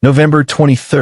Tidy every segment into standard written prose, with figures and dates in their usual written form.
November 23,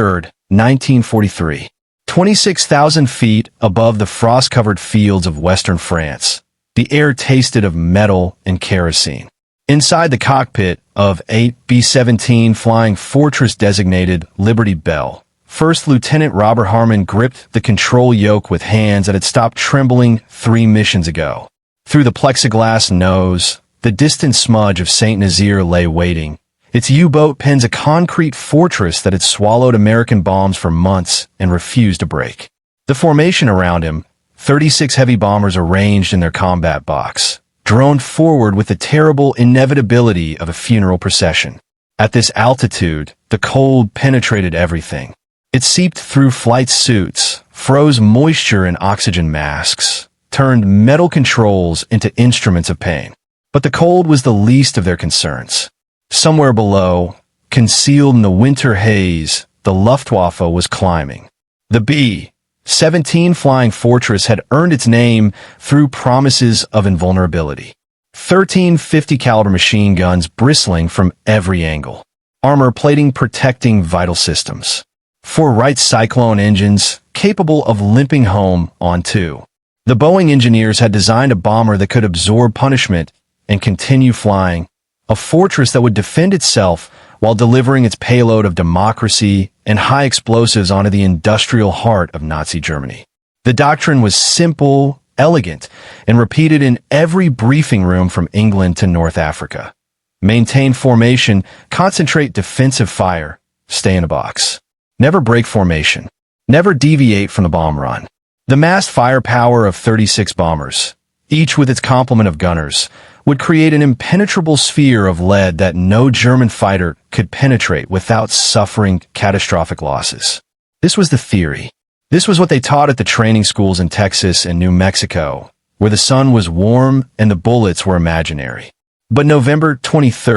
1943. 26,000 feet above the frost-covered fields of western France, the air tasted of metal and kerosene. Inside the cockpit of a B-17 flying fortress designated Liberty Bell, First Lieutenant Robert Harmon gripped the control yoke with hands that had stopped trembling 3 missions ago. Through the plexiglass nose, the distant smudge of St. Nazaire lay waiting. Its U-boat pens a concrete fortress that had swallowed American bombs for months and refused to break. The formation around him, 36 heavy bombers arranged in their combat box, droned forward with the terrible inevitability of a funeral procession. At this altitude, the cold penetrated everything. It seeped through flight suits, froze moisture in oxygen masks, turned metal controls into instruments of pain. But the cold was the least of their concerns. Somewhere below, concealed in the winter haze, the Luftwaffe was climbing. The B-17 flying fortress had earned its name through promises of invulnerability. 13 50-caliber machine guns bristling from every angle. Armor plating protecting vital systems. 4 Wright Cyclone engines capable of limping home on 2. The Boeing engineers had designed a bomber that could absorb punishment and continue flying, a fortress that would defend itself while delivering its payload of democracy and high explosives onto the industrial heart of Nazi Germany. The doctrine was simple, elegant, and repeated in every briefing room from England to North Africa. Maintain formation, concentrate defensive fire, stay in a box. Never break formation. Never deviate from the bomb run. The massed firepower of 36 bombers, each with its complement of gunners, would create an impenetrable sphere of lead that no German fighter could penetrate without suffering catastrophic losses. This was the theory. This was what they taught at the training schools in Texas and New Mexico, where the sun was warm and the bullets were imaginary. But November 23,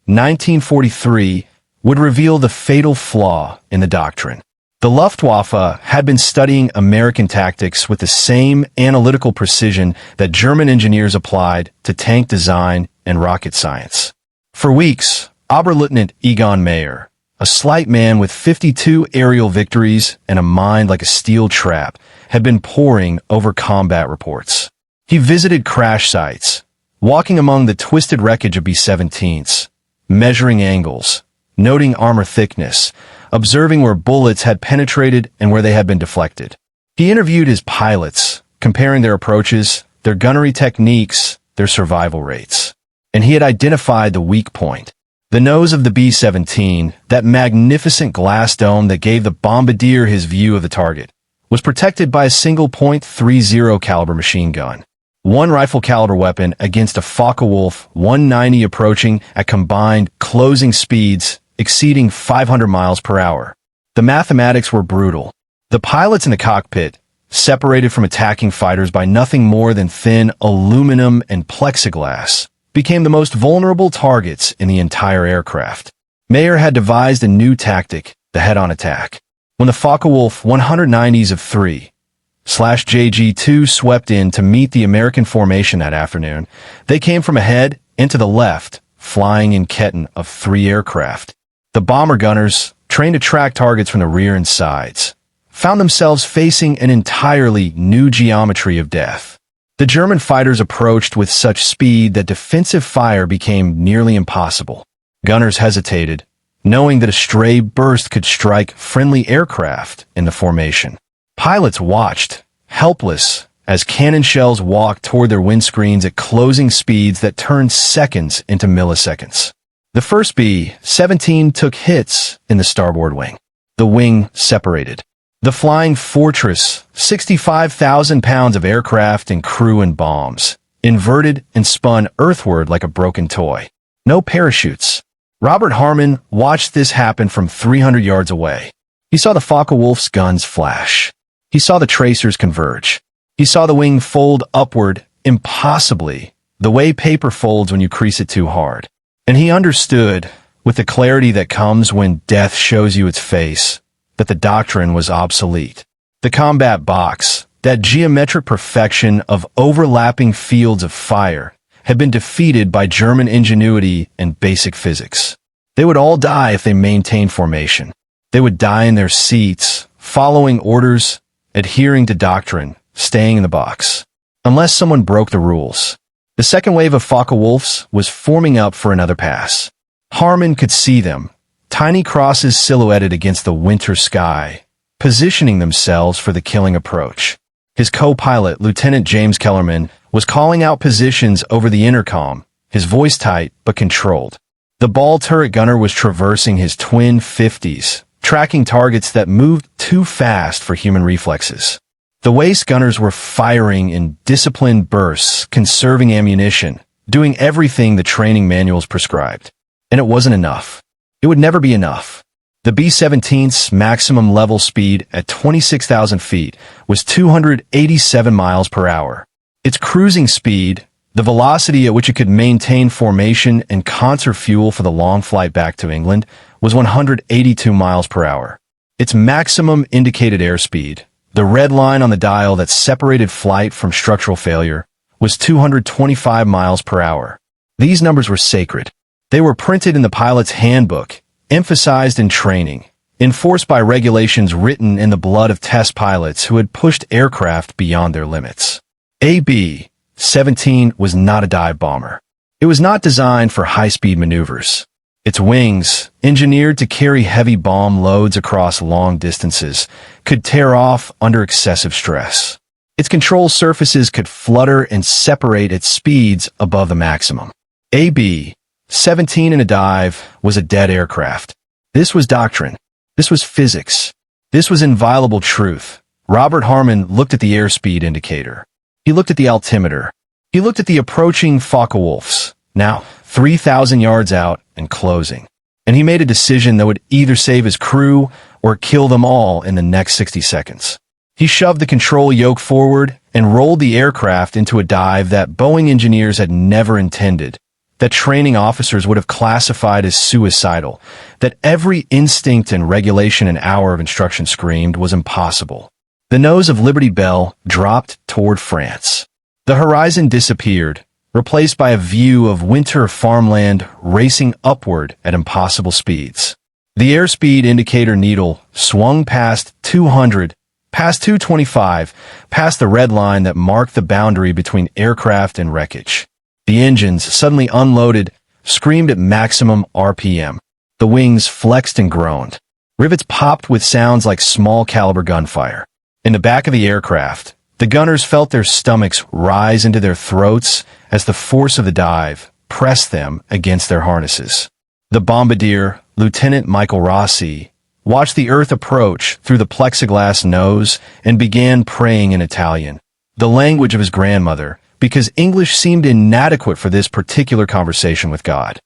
1943, would reveal the fatal flaw in the doctrine. The Luftwaffe had been studying American tactics with the same analytical precision that German engineers applied to tank design and rocket science. For weeks, Oberleutnant Egon Mayer, a slight man with 52 aerial victories and a mind like a steel trap, had been poring over combat reports. He visited crash sites, walking among the twisted wreckage of B-17s, measuring angles, noting armor thickness, observing where bullets had penetrated and where they had been deflected. He interviewed his pilots, comparing their approaches, their gunnery techniques, their survival rates. And he had identified the weak point. The nose of the B-17, that magnificent glass dome that gave the bombardier his view of the target, was protected by a single .30 caliber machine gun. 1 rifle caliber weapon against a Focke-Wulf 190 approaching at combined closing speeds exceeding 500 miles per hour. The mathematics were brutal. The pilots in the cockpit, separated from attacking fighters by nothing more than thin aluminum and plexiglass, became the most vulnerable targets in the entire aircraft. Mayer had devised a new tactic, the head-on attack. When the Focke-Wulf 190s of 3/JG2 swept in to meet the American formation that afternoon, they came from ahead and to the left, flying in ketten of 3 aircraft. The bomber gunners, trained to track targets from the rear and sides, found themselves facing an entirely new geometry of death. The German fighters approached with such speed that defensive fire became nearly impossible. Gunners hesitated, knowing that a stray burst could strike friendly aircraft in the formation. Pilots watched, helpless, as cannon shells walked toward their windscreens at closing speeds that turned seconds into milliseconds. The first B-17 took hits in the starboard wing. The wing separated. The flying fortress, 65,000 pounds of aircraft and crew and bombs, inverted and spun earthward like a broken toy. No parachutes. Robert Harmon watched this happen from 300 yards away. He saw the Focke-Wulf's guns flash. He saw the tracers converge. He saw the wing fold upward, impossibly, the way paper folds when you crease it too hard. And he understood, with the clarity that comes when death shows you its face, that the doctrine was obsolete. The combat box, that geometric perfection of overlapping fields of fire, had been defeated by German ingenuity and basic physics. They would all die if they maintained formation. They would die in their seats, following orders, adhering to doctrine, staying in the box. Unless someone broke the rules. The second wave of Focke-Wulfs was forming up for another pass. Harmon could see them, tiny crosses silhouetted against the winter sky, positioning themselves for the killing approach. His co-pilot, Lieutenant James Kellerman, was calling out positions over the intercom, his voice tight but controlled. The ball turret gunner was traversing his twin 50s, tracking targets that moved too fast for human reflexes. The waist gunners were firing in disciplined bursts, conserving ammunition, doing everything the training manuals prescribed. And it wasn't enough. It would never be enough. The B-17's maximum level speed at 26,000 feet was 287 miles per hour. Its cruising speed, the velocity at which it could maintain formation and conserve fuel for the long flight back to England, was 182 miles per hour. Its maximum indicated airspeed, the red line on the dial that separated flight from structural failure, was 225 miles per hour. These numbers were sacred. They were printed in the pilot's handbook, emphasized in training, enforced by regulations written in the blood of test pilots who had pushed aircraft beyond their limits. A B-17 was not a dive bomber. It was not designed for high-speed maneuvers. Its wings, engineered to carry heavy bomb loads across long distances, could tear off under excessive stress. Its control surfaces could flutter and separate at speeds above the maximum. A B-17 in a dive was a dead aircraft. This was doctrine. This was physics. This was inviolable truth. Robert Harmon looked at the airspeed indicator. He looked at the altimeter. He looked at the approaching Focke-Wulfs, now 3,000 yards out and closing. And he made a decision that would either save his crew or kill them all in the next 60 seconds. He shoved the control yoke forward and rolled the aircraft into a dive that Boeing engineers had never intended, that training officers would have classified as suicidal, that every instinct and regulation and hour of instruction screamed was impossible. The nose of Liberty Bell dropped toward France. The horizon disappeared, replaced by a view of winter farmland racing upward at impossible speeds. The airspeed indicator needle swung past 200, past 225, past the red line that marked the boundary between aircraft and wreckage. The engines, suddenly unloaded, screamed at maximum RPM. The wings flexed and groaned. Rivets popped with sounds like small-caliber gunfire. In the back of the aircraft, the gunners felt their stomachs rise into their throats as the force of the dive pressed them against their harnesses. The bombardier, Lieutenant Michael Rossi, watched the Earth approach through the plexiglass nose and began praying in Italian, the language of his grandmother, because English seemed inadequate for this particular conversation with God.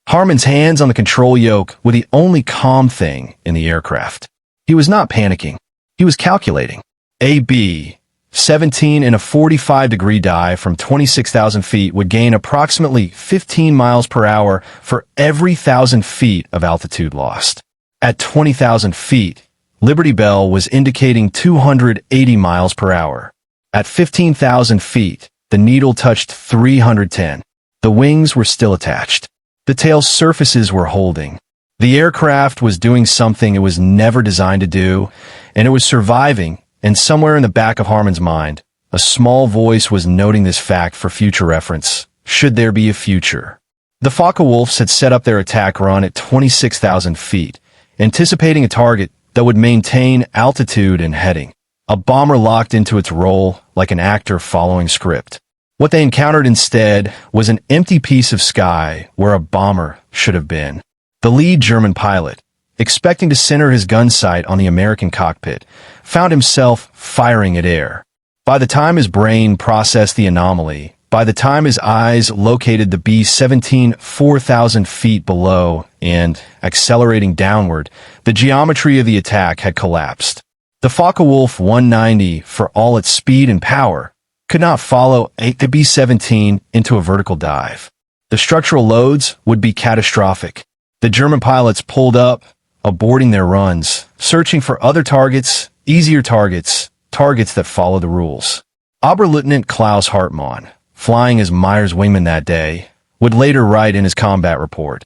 Harmon's hands on the control yoke were the only calm thing in the aircraft. He was not panicking. He was calculating. A B-17 in a 45-degree dive from 26,000 feet would gain approximately 15 miles per hour for every 1,000 feet of altitude lost. At 20,000 feet, Liberty Bell was indicating 280 miles per hour. At 15,000 feet, the needle touched 310. The wings were still attached. The tail surfaces were holding. The aircraft was doing something it was never designed to do, and it was surviving, and somewhere in the back of Harmon's mind, a small voice was noting this fact for future reference, should there be a future. The Focke-Wulfs had set up their attack run at 26,000 feet, anticipating a target that would maintain altitude and heading. A bomber locked into its role like an actor following script. What they encountered instead was an empty piece of sky where a bomber should have been. The lead German pilot, expecting to center his gun sight on the American cockpit, found himself firing at air. By the time his brain processed the anomaly, by the time his eyes located the B-17 4,000 feet below and, accelerating downward, the geometry of the attack had collapsed. The Focke-Wulf 190, for all its speed and power, could not follow the B-17 into a vertical dive. The structural loads would be catastrophic. The German pilots pulled up, aborting their runs, searching for other targets, easier targets, targets that follow the rules. Oberleutnant Klaus Hartmann, flying as Meyer's wingman that day, would later write in his combat report,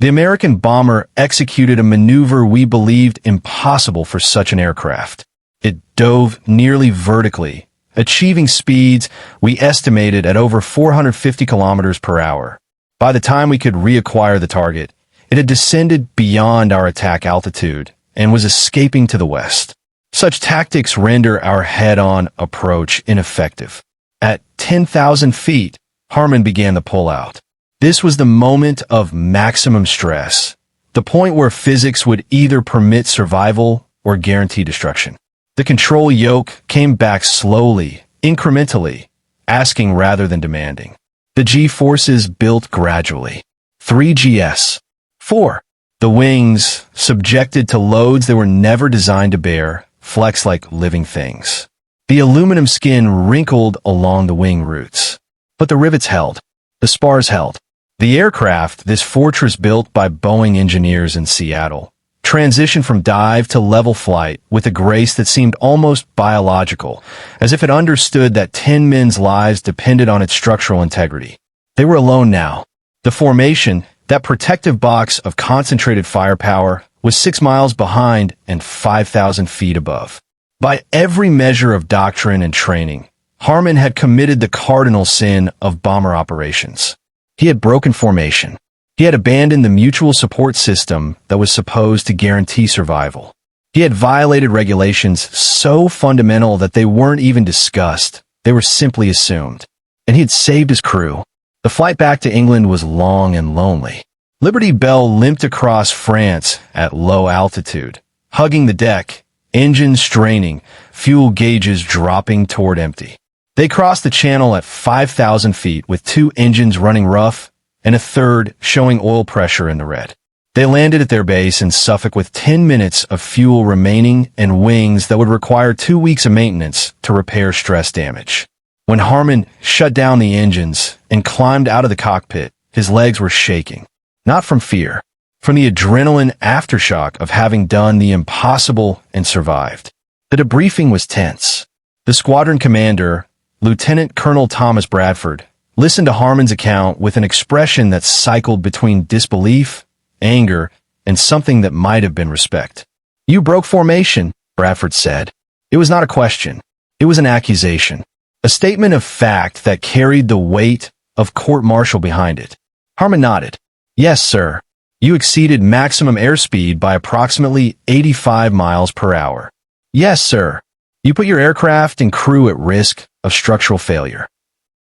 The American bomber executed a maneuver we believed impossible for such an aircraft. It dove nearly vertically, achieving speeds we estimated at over 450 kilometers per hour. By the time we could reacquire the target, it had descended beyond our attack altitude and was escaping to the west. Such tactics render our head-on approach ineffective. At 10,000 feet, Harmon began the pullout. This was the moment of maximum stress, the point where physics would either permit survival or guarantee destruction. The control yoke came back slowly, incrementally, asking rather than demanding. The G-forces built gradually. 3 GS. 4. The wings, subjected to loads they were never designed to bear, flexed like living things. The aluminum skin wrinkled along the wing roots. But the rivets held. The spars held. The aircraft, this fortress built by Boeing engineers in Seattle, transitioned from dive to level flight with a grace that seemed almost biological, as if it understood that 10 men's lives depended on its structural integrity. They were alone now. The formation, that protective box of concentrated firepower, was 6 miles behind and 5,000 feet above. By every measure of doctrine and training, Harmon had committed the cardinal sin of bomber operations. He had broken formation. He had abandoned the mutual support system that was supposed to guarantee survival. He had violated regulations so fundamental that they weren't even discussed. They were simply assumed. And he had saved his crew. The flight back to England was long and lonely. Liberty Bell limped across France at low altitude, hugging the deck, engines straining, fuel gauges dropping toward empty. They crossed the channel at 5,000 feet with 2 engines running rough and a third showing oil pressure in the red. They landed at their base in Suffolk with 10 minutes of fuel remaining and wings that would require 2 weeks of maintenance to repair stress damage. When Harmon shut down the engines and climbed out of the cockpit, his legs were shaking. Not from fear, from the adrenaline aftershock of having done the impossible and survived. The debriefing was tense. The squadron commander, Lieutenant Colonel Thomas Bradford, listened to Harmon's account with an expression that cycled between disbelief, anger, and something that might have been respect. "You broke formation," Bradford said. It was not a question. It was an accusation. A statement of fact that carried the weight of court-martial behind it. Harmon nodded. "Yes, sir. You exceeded maximum airspeed by approximately 85 miles per hour. Yes, sir. You put your aircraft and crew at risk of structural failure."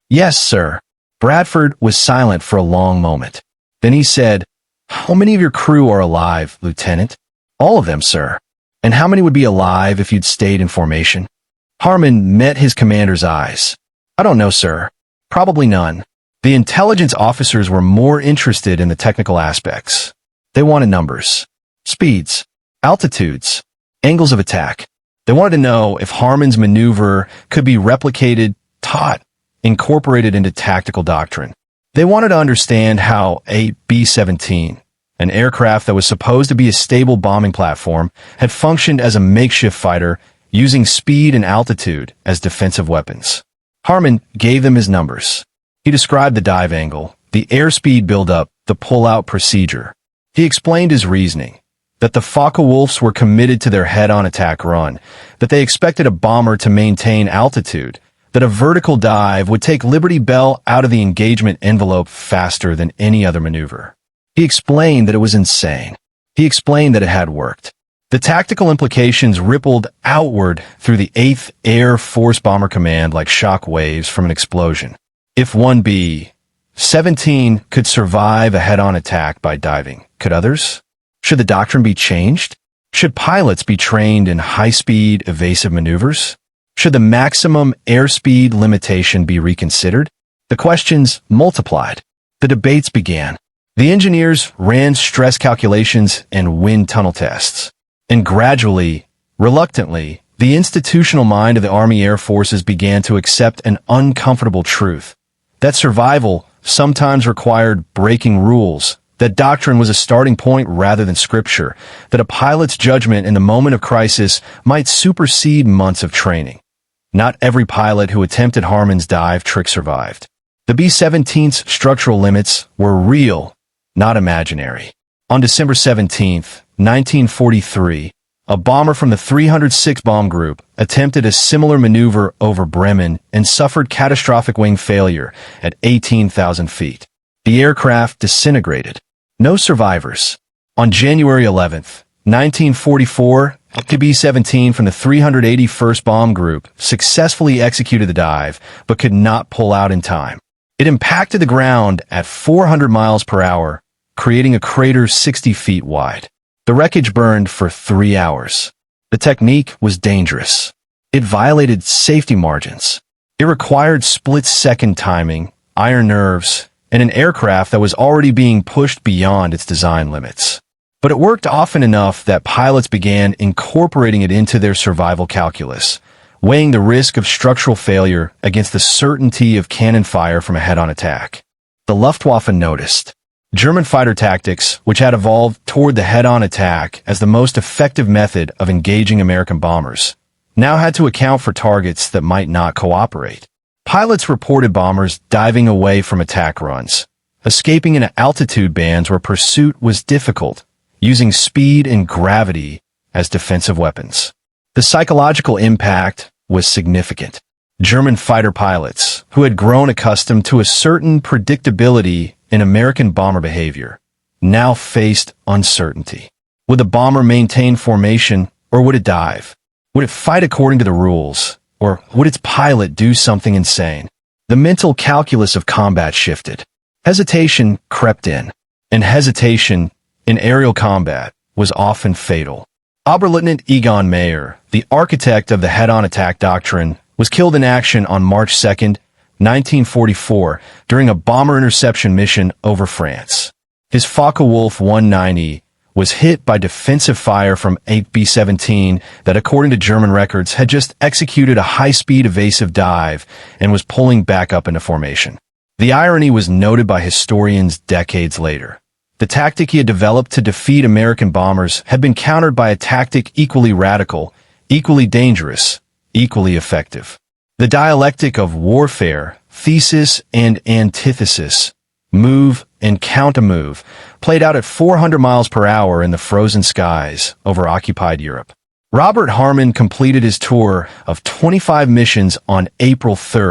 "Yes, sir." Bradford was silent for a long moment. Then he said, "How many of your crew are alive, Lieutenant?" "All of them, sir." "And how many would be alive if you'd stayed in formation?" Harmon met his commander's eyes. "I don't know, sir. Probably none." The intelligence officers were more interested in the technical aspects. They wanted numbers, speeds, altitudes, angles of attack. They wanted to know if Harmon's maneuver could be replicated, taught, incorporated into tactical doctrine. They wanted to understand how a B-17, an aircraft that was supposed to be a stable bombing platform, had functioned as a makeshift fighter, using speed and altitude as defensive weapons. Harmon gave them his numbers. He described the dive angle, the airspeed buildup, the pull-out procedure. He explained his reasoning, that the Focke-Wulfs were committed to their head-on attack run, that they expected a bomber to maintain altitude, that a vertical dive would take Liberty Bell out of the engagement envelope faster than any other maneuver. He explained that it was insane. He explained that it had worked. The tactical implications rippled outward through the 8th Air Force Bomber Command like shock waves from an explosion. If one B-17 could survive a head-on attack by diving, could others? Should the doctrine be changed? Should pilots be trained in high-speed, evasive maneuvers? Should the maximum airspeed limitation be reconsidered? The questions multiplied. The debates began. The engineers ran stress calculations and wind tunnel tests. And gradually, reluctantly, the institutional mind of the Army Air Forces began to accept an uncomfortable truth. That survival sometimes required breaking rules, that doctrine was a starting point rather than scripture, that a pilot's judgment in the moment of crisis might supersede months of training. Not every pilot who attempted Harmon's dive trick survived. The B-17's structural limits were real, not imaginary. On December 17, 1943, a bomber from the 306 Bomb Group attempted a similar maneuver over Bremen and suffered catastrophic wing failure at 18,000 feet. The aircraft disintegrated. No survivors. On January 11, 1944, the B-17 from the 381st Bomb Group successfully executed the dive, but could not pull out in time. It impacted the ground at 400 miles per hour, creating a crater 60 feet wide. The wreckage burned for 3 hours. The technique was dangerous. It violated safety margins. It required split-second timing, iron nerves, and an aircraft that was already being pushed beyond its design limits. But it worked often enough that pilots began incorporating it into their survival calculus, weighing the risk of structural failure against the certainty of cannon fire from a head-on attack. The Luftwaffe noticed. German fighter tactics, which had evolved toward the head-on attack as the most effective method of engaging American bombers, now had to account for targets that might not cooperate. Pilots reported bombers diving away from attack runs, escaping into altitude bands where pursuit was difficult, using speed and gravity as defensive weapons. The psychological impact was significant. German fighter pilots, who had grown accustomed to a certain predictability in American bomber behavior, now faced uncertainty. Would the bomber maintain formation, or would it dive? Would it fight according to the rules, or would its pilot do something insane? The mental calculus of combat shifted. Hesitation crept in, and hesitation in aerial combat was often fatal. Oberleutnant Egon Mayer, the architect of the head-on attack doctrine, was killed in action on March 2, 1944, during a bomber interception mission over France. His Focke-Wulf 190 was hit by defensive fire from a B-17 that, according to German records, had just executed a high-speed evasive dive and was pulling back up into formation. The irony was noted by historians decades later. The tactic he had developed to defeat American bombers had been countered by a tactic equally radical, equally dangerous, equally effective. The dialectic of warfare, thesis and antithesis, move and counter-move, played out at 400 miles per hour in the frozen skies over occupied Europe. Robert Harmon completed his tour of 25 missions on April 3,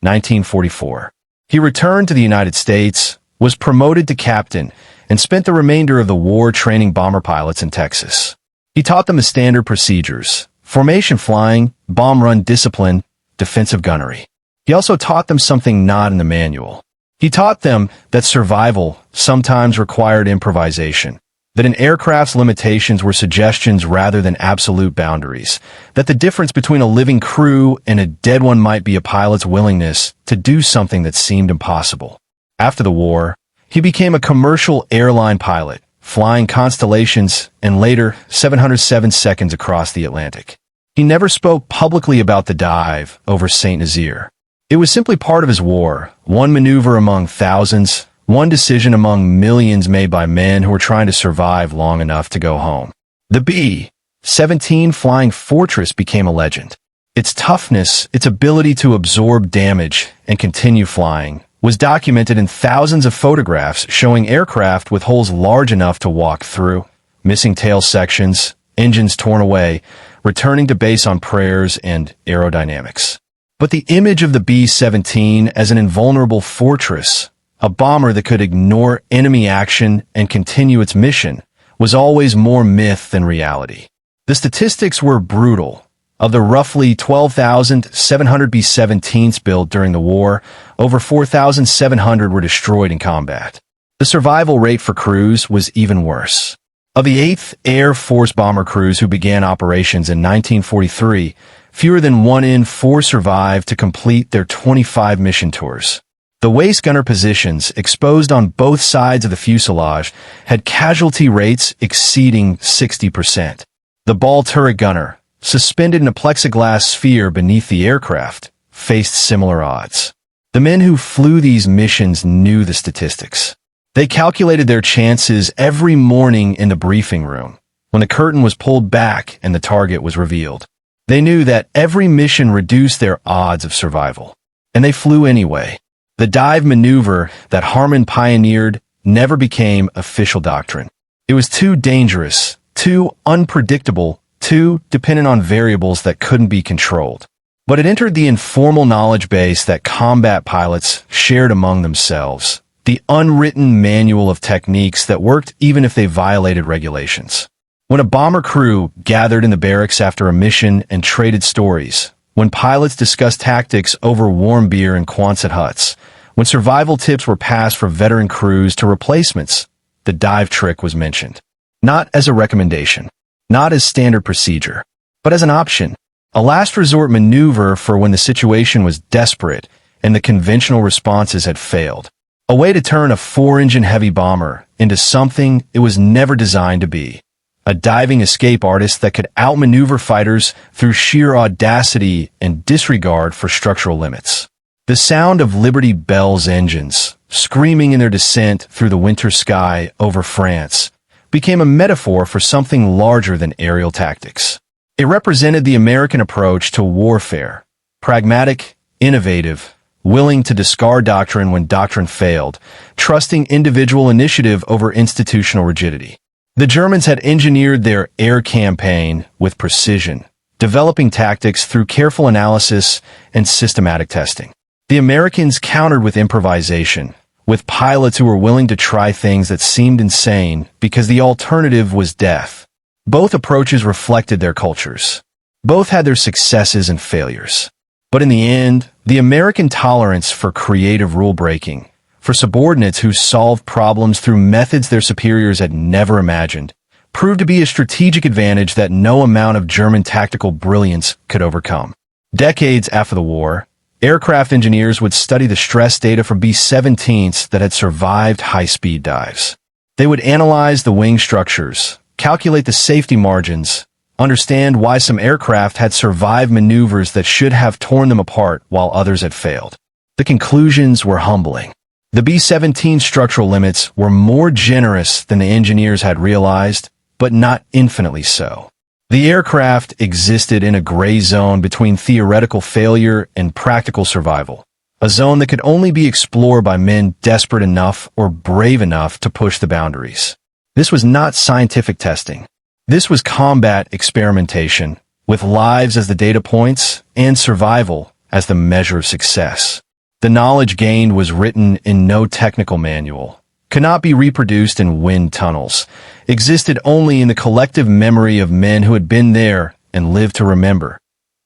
1944. He returned to the United States, was promoted to captain, and spent the remainder of the war training bomber pilots in Texas. He taught them the standard procedures: formation flying, bomb run discipline, defensive gunnery. He also taught them something not in the manual. He taught them that survival sometimes required improvisation, that an aircraft's limitations were suggestions rather than absolute boundaries, that the difference between a living crew and a dead one might be a pilot's willingness to do something that seemed impossible. After the war, he became a commercial airline pilot, flying Constellations and later 707 seconds across the Atlantic. He never spoke publicly about the dive over St. Nazaire. It was simply part of his war, one maneuver among thousands, one decision among millions made by men who were trying to survive long enough to go home. The B-17 Flying Fortress became a legend. Its toughness, its ability to absorb damage and continue flying, was documented in thousands of photographs showing aircraft with holes large enough to walk through, missing tail sections, engines torn away, returning to base on prayers and aerodynamics. But the image of the B-17 as an invulnerable fortress, a bomber that could ignore enemy action and continue its mission, was always more myth than reality. The statistics were brutal. Of the roughly 12,700 B-17s built during the war, over 4,700 were destroyed in combat. The survival rate for crews was even worse. Of the 8th Air Force bomber crews who began operations in 1943, fewer than 1 in 4 survived to complete their 25 mission tours. The waist gunner positions, exposed on both sides of the fuselage, had casualty rates exceeding 60%. The ball turret gunner, suspended in a plexiglass sphere beneath the aircraft, faced similar odds. The men who flew these missions knew the statistics. They calculated their chances every morning in the briefing room, when the curtain was pulled back and the target was revealed. They knew that every mission reduced their odds of survival, and they flew anyway. The dive maneuver that Harmon pioneered never became official doctrine. It was too dangerous, too unpredictable, too dependent on variables that couldn't be controlled. But it entered the informal knowledge base that combat pilots shared among themselves, the unwritten manual of techniques that worked even if they violated regulations. When a bomber crew gathered in the barracks after a mission and traded stories, when pilots discussed tactics over warm beer in Quonset huts, when survival tips were passed for veteran crews to replacements, the dive trick was mentioned. Not as a recommendation, not as standard procedure, but as an option, a last resort maneuver for when the situation was desperate and the conventional responses had failed. A way to turn a 4-engine heavy bomber into something it was never designed to be. A diving escape artist that could outmaneuver fighters through sheer audacity and disregard for structural limits. The sound of Liberty Bell's engines, screaming in their descent through the winter sky over France, became a metaphor for something larger than aerial tactics. It represented the American approach to warfare, pragmatic, innovative, willing to discard doctrine when doctrine failed, trusting individual initiative over institutional rigidity. The Germans had engineered their air campaign with precision, developing tactics through careful analysis and systematic testing. The Americans countered with improvisation, with pilots who were willing to try things that seemed insane because the alternative was death. Both approaches reflected their cultures. Both had their successes and failures. But in the end, the American tolerance for creative rule-breaking, for subordinates who solved problems through methods their superiors had never imagined, proved to be a strategic advantage that no amount of German tactical brilliance could overcome. Decades after the war, aircraft engineers would study the stress data from B-17s that had survived high-speed dives. They would analyze the wing structures, calculate the safety margins, understand why some aircraft had survived maneuvers that should have torn them apart while others had failed. The conclusions were humbling. The B-17 structural limits were more generous than the engineers had realized, but not infinitely so. The aircraft existed in a gray zone between theoretical failure and practical survival, a zone that could only be explored by men desperate enough or brave enough to push the boundaries. This was not scientific testing. This was combat experimentation, with lives as the data points and survival as the measure of success. The knowledge gained was written in no technical manual, could not be reproduced in wind tunnels, existed only in the collective memory of men who had been there and lived to remember.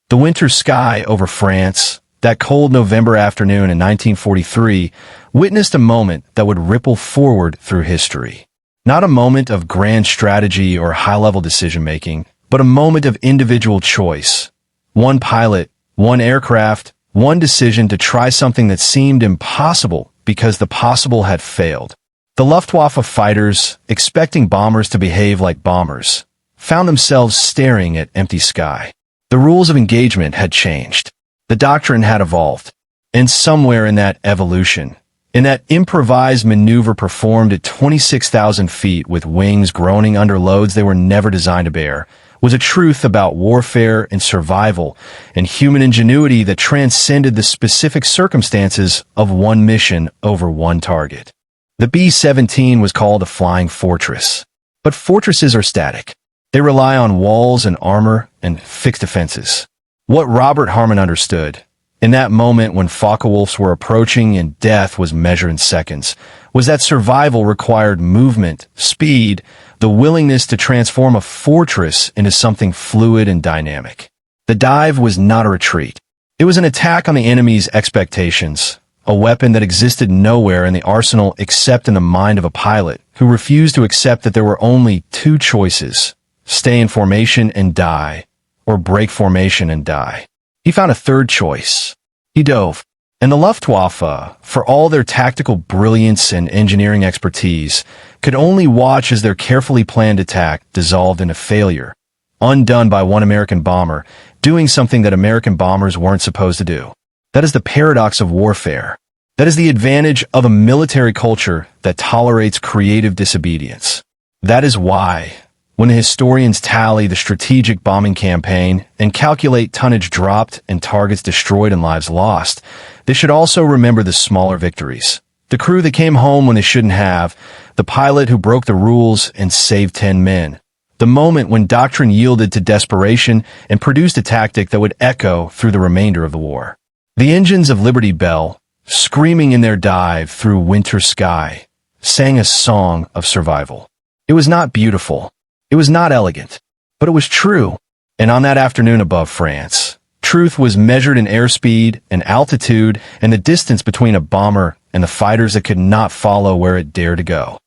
The winter sky over France, that cold November afternoon in 1943, witnessed a moment that would ripple forward through history. Not a moment of grand strategy or high-level decision-making, but a moment of individual choice. One pilot, one aircraft, one decision to try something that seemed impossible because the possible had failed. The Luftwaffe fighters, expecting bombers to behave like bombers, found themselves staring at empty sky. The rules of engagement had changed. The doctrine had evolved. And somewhere in that evolution, in that improvised maneuver performed at 26,000 feet with wings groaning under loads they were never designed to bear, was a truth about warfare and survival and human ingenuity that transcended the specific circumstances of one mission over one target. The B-17 was called a flying fortress. But fortresses are static. They rely on walls and armor and fixed defenses. What Robert Harmon understood, in that moment when Focke-Wulfs were approaching and death was measured in seconds, was that survival required movement, speed, the willingness to transform a fortress into something fluid and dynamic. The dive was not a retreat. It was an attack on the enemy's expectations, a weapon that existed nowhere in the arsenal except in the mind of a pilot who refused to accept that there were only two choices: stay in formation and die, or break formation and die. He found a third choice. He dove. And the Luftwaffe, for all their tactical brilliance and engineering expertise, could only watch as their carefully planned attack dissolved into failure, undone by one American bomber, doing something that American bombers weren't supposed to do. That is the paradox of warfare. That is the advantage of a military culture that tolerates creative disobedience. That is why, when the historians tally the strategic bombing campaign and calculate tonnage dropped and targets destroyed and lives lost, they should also remember the smaller victories, The crew that came home when they shouldn't have, the pilot who broke the rules and saved 10 men. The moment when doctrine yielded to desperation and produced a tactic that would echo through the remainder of the war. The engines of Liberty Bell, screaming in their dive through winter sky, sang a song of survival. It was not beautiful. It was not elegant. But it was true. And on that afternoon above France, truth was measured in airspeed and altitude and the distance between a bomber and the fighters that could not follow where it dared to go.